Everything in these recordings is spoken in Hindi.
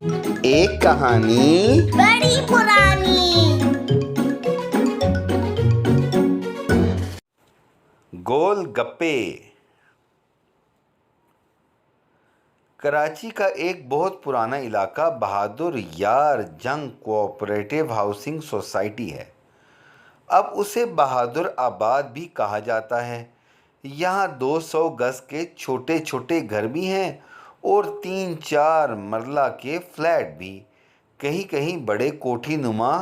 एक कहानी बड़ी पुरानी। गोल गप्पे। कराची का एक बहुत पुराना इलाका बहादुर यार जंग कोऑपरेटिव हाउसिंग सोसाइटी है। अब उसे बहादुर आबाद भी कहा जाता है। यहाँ 200 गज के छोटे छोटे घर भी हैं और 3-4 मरला के फ्लैट भी। कहीं कहीं बड़े कोठी नुमा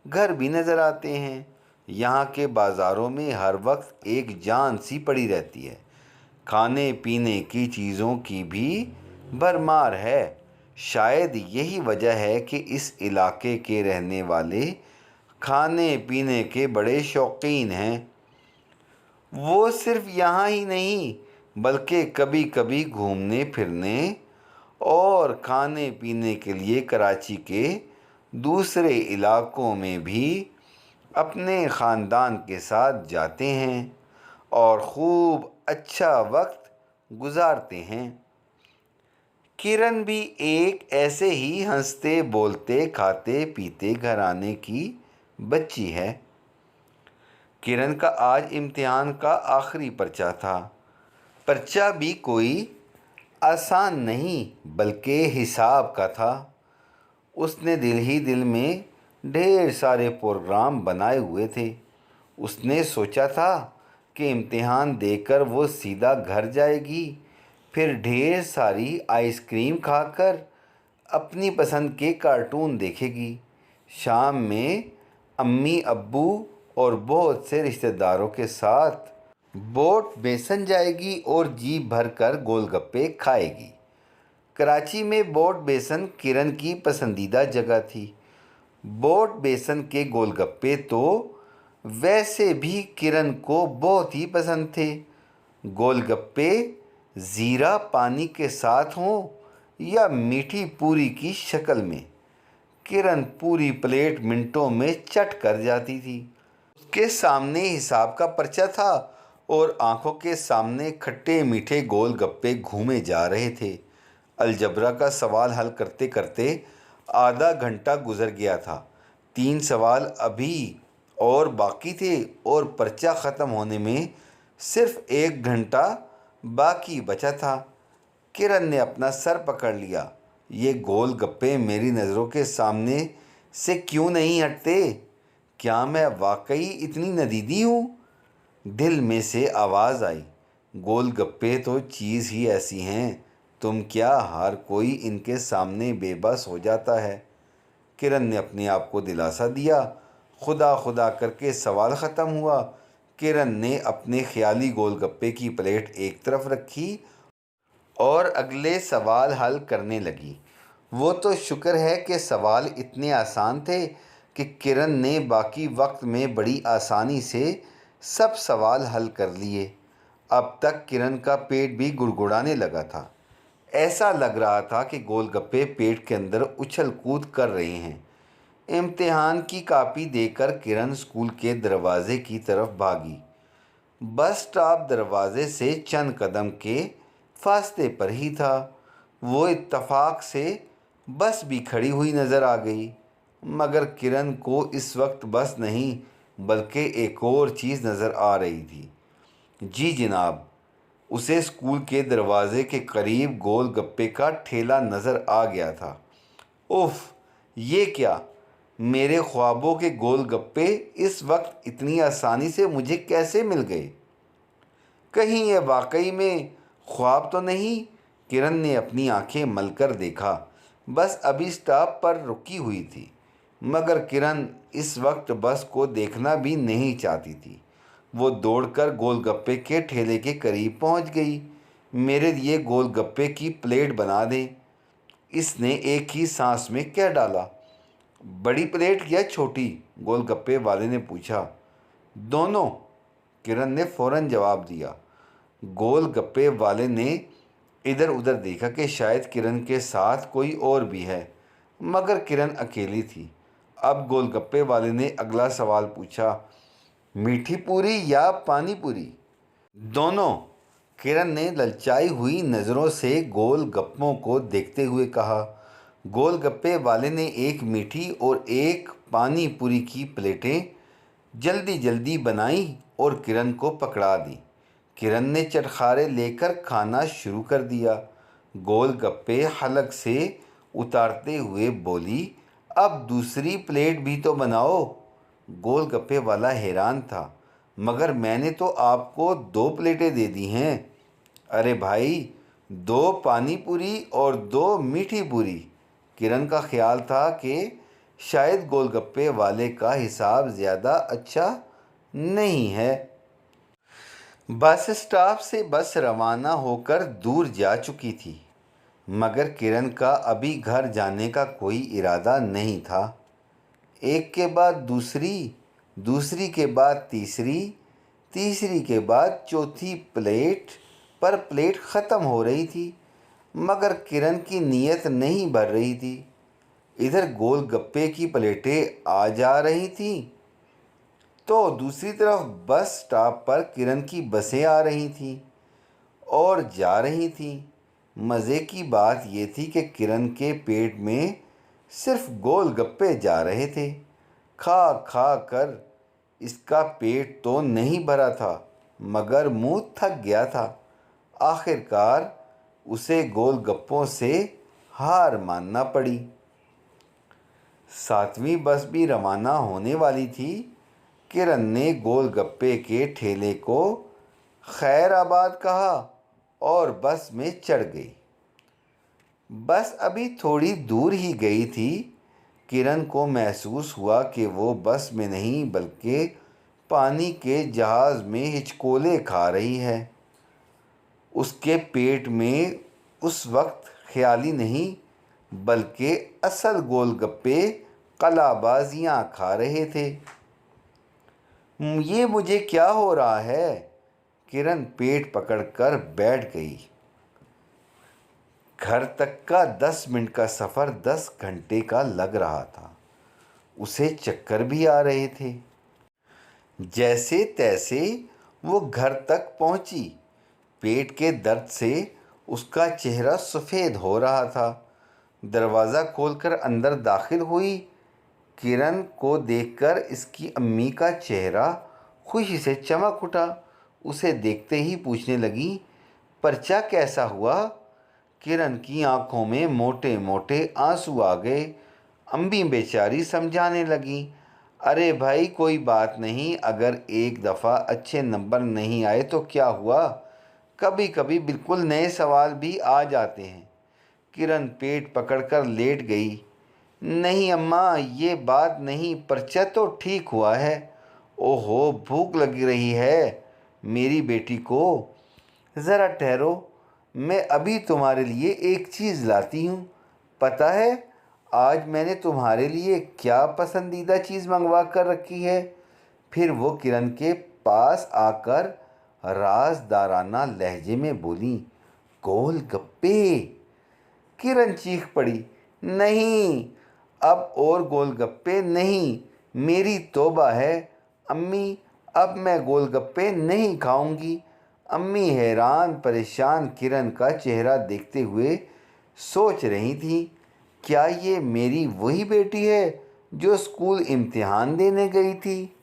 घर भी नज़र आते हैं। यहाँ के बाज़ारों में हर वक्त एक जान सी पड़ी रहती है। खाने पीने की चीज़ों की भी भरमार है। शायद यही वजह है कि इस इलाके के रहने वाले खाने पीने के बड़े शौकीन हैं। वो सिर्फ यहाँ ही नहीं बल्कि कभी कभी घूमने फिरने और खाने पीने के लिए कराची के दूसरे इलाकों में भी अपने ख़ानदान के साथ जाते हैं और खूब अच्छा वक्त गुजारते हैं। किरण भी एक ऐसे ही हंसते बोलते खाते पीते घराने की बच्ची है। किरण का आज इम्तिहान का आखिरी पर्चा था। पर्चा भी कोई आसान नहीं बल्कि हिसाब का था। उसने दिल ही दिल में ढेर सारे प्रोग्राम बनाए हुए थे। उसने सोचा था कि इम्तिहान देकर वो सीधा घर जाएगी, फिर ढेर सारी आइसक्रीम खाकर अपनी पसंद के कार्टून देखेगी। शाम में अम्मी अब्बू और बहुत से रिश्तेदारों के साथ बोट बेसन जाएगी और जी भर कर गोलगप्पे खाएगी। कराची में बोट बेसन किरण की पसंदीदा जगह थी। बोट बेसन के गोलगप्पे तो वैसे भी किरण को बहुत ही पसंद थे। गोलगप्पे ज़ीरा पानी के साथ हों या मीठी पूरी की शक्ल में, किरण पूरी प्लेट मिनटों में चट कर जाती थी। उसके सामने हिसाब का पर्चा था और आंखों के सामने खट्टे मीठे गोलगप्पे घूमे जा रहे थे। अलजबरा का सवाल हल करते करते आधा घंटा गुजर गया था। 3 सवाल अभी और बाकी थे और पर्चा ख़त्म होने में सिर्फ 1 घंटा बाकी बचा था। किरण ने अपना सर पकड़ लिया। ये गोलगप्पे मेरी नज़रों के सामने से क्यों नहीं हटते? क्या मैं वाकई इतनी नदीदी हूँ? दिल में से आवाज़ आई, गोलगप्पे तो चीज़ ही ऐसी हैं, तुम क्या हर कोई इनके सामने बेबस हो जाता है। किरण ने अपने आप को दिलासा दिया। खुदा खुदा करके सवाल ख़त्म हुआ। किरण ने अपने ख्याली गोलगप्पे की प्लेट एक तरफ रखी और अगले सवाल हल करने लगी। वो तो शुक्र है कि सवाल इतने आसान थे कि किरण ने बाकी वक्त में बड़ी आसानी से सब सवाल हल कर लिए। अब तक किरण का पेट भी गुड़गुड़ाने लगा था। ऐसा लग रहा था कि गोलगप्पे पेट के अंदर उछल कूद कर रहे हैं। इम्तिहान की कापी देकर किरण स्कूल के दरवाजे की तरफ भागी। बस स्टॉप दरवाजे से चंद कदम के फासले पर ही था। वो इत्तफाक से बस भी खड़ी हुई नज़र आ गई, मगर किरण को इस वक्त बस नहीं बल्कि एक और चीज़ नज़र आ रही थी। जी जनाब, उसे स्कूल के दरवाजे के करीब गोलगप्पे का ठेला नज़र आ गया था। उफ़, ये क्या! मेरे ख्वाबों के गोलगप्पे इस वक्त इतनी आसानी से मुझे कैसे मिल गए? कहीं ये वाकई में ख्वाब तो नहीं? किरण ने अपनी आंखें मलकर देखा। बस अभी स्टॉप पर रुकी हुई थी, मगर किरण इस वक्त बस को देखना भी नहीं चाहती थी। वो दौड़कर गोलगप्पे के ठेले के करीब पहुंच गई। मेरे लिए गोलगप्पे की प्लेट बना दे, इसने एक ही सांस में कह डाला। बड़ी प्लेट या छोटी? गोलगप्पे वाले ने पूछा। दोनों, किरण ने फौरन जवाब दिया। गोलगप्पे वाले ने इधर उधर देखा कि शायद किरण के साथ कोई और भी है, मगर किरण अकेली थी। अब गोलगप्पे वाले ने अगला सवाल पूछा, मीठी पूरी या पानी पूरी? दोनों, किरण ने ललचाई हुई नज़रों से गोलगप्पों को देखते हुए कहा। गोलगप्पे वाले ने एक मीठी और एक पानी पूरी की प्लेटें जल्दी जल्दी बनाई और किरण को पकड़ा दी। किरण ने चटखारे लेकर खाना शुरू कर दिया। गोलगप्पे हलक से उतारते हुए बोली, अब दूसरी प्लेट भी तो बनाओ। गोलगप्पे वाला हैरान था, मगर मैंने तो आपको 2 प्लेटें दे दी हैं। अरे भाई, 2 पानी पूरी और 2 मीठी पूरी। किरण का ख्याल था कि शायद गोलगप्पे वाले का हिसाब ज़्यादा अच्छा नहीं है। बस स्टॉप से बस रवाना होकर दूर जा चुकी थी, मगर किरण का अभी घर जाने का कोई इरादा नहीं था। एक के बाद दूसरी, दूसरी के बाद तीसरी, तीसरी के बाद चौथी प्लेट पर प्लेट ख़त्म हो रही थी, मगर किरण की नीयत नहीं भर रही थी। इधर गोलगप्पे की प्लेटें आ जा रही थीं, तो दूसरी तरफ बस स्टॉप पर किरण की बसें आ रही थीं और जा रही थीं। मज़े की बात यह थी कि किरण के पेट में सिर्फ गोलगप्पे जा रहे थे। खा खा कर इसका पेट तो नहीं भरा था, मगर मुंह थक गया था। आखिरकार उसे गोलगप्पों से हार मानना पड़ी। 7वीं बस भी रवाना होने वाली थी। किरण ने गोलगप्पे के ठेले को खैराबाद कहा और बस में चढ़ गई। बस अभी थोड़ी दूर ही गई थी। किरण को महसूस हुआ कि वो बस में नहीं बल्कि पानी के जहाज़ में हिचकोले खा रही है। उसके पेट में उस वक्त ख्याली नहीं बल्कि असल गोलगप्पे कलाबाजियाँ खा रहे थे। ये मुझे क्या हो रहा है? किरण पेट पकड़कर बैठ गई। घर तक का 10 मिनट का सफ़र 10 घंटे का लग रहा था। उसे चक्कर भी आ रहे थे। जैसे तैसे वो घर तक पहुंची। पेट के दर्द से उसका चेहरा सफ़ेद हो रहा था। दरवाज़ा खोलकर अंदर दाखिल हुई। किरण को देखकर इसकी अम्मी का चेहरा खुशी से चमक उठा। उसे देखते ही पूछने लगी, पर्चा कैसा हुआ? किरण की आंखों में मोटे मोटे आंसू आ गए। अम्मी बेचारी समझाने लगी, अरे भाई कोई बात नहीं, अगर एक दफ़ा अच्छे नंबर नहीं आए तो क्या हुआ, कभी कभी बिल्कुल नए सवाल भी आ जाते हैं। किरण पेट पकड़कर लेट गई। नहीं अम्मा, ये बात नहीं, पर्चा तो ठीक हुआ है। ओहो, भूख लग रही है मेरी बेटी को। ज़रा ठहरो, मैं अभी तुम्हारे लिए एक चीज़ लाती हूँ। पता है आज मैंने तुम्हारे लिए क्या पसंदीदा चीज़ मंगवा कर रखी है? फिर वो किरण के पास आकर राजदाराना लहजे में बोली, गोलगप्पे। किरण चीख पड़ी, नहीं, अब और गोलगप्पे नहीं, मेरी तौबा है अम्मी, अब मैं गोलगप्पे नहीं खाऊंगी। अम्मी हैरान परेशान किरण का चेहरा देखते हुए सोच रही थी, क्या ये मेरी वही बेटी है जो स्कूल इम्तिहान देने गई थी?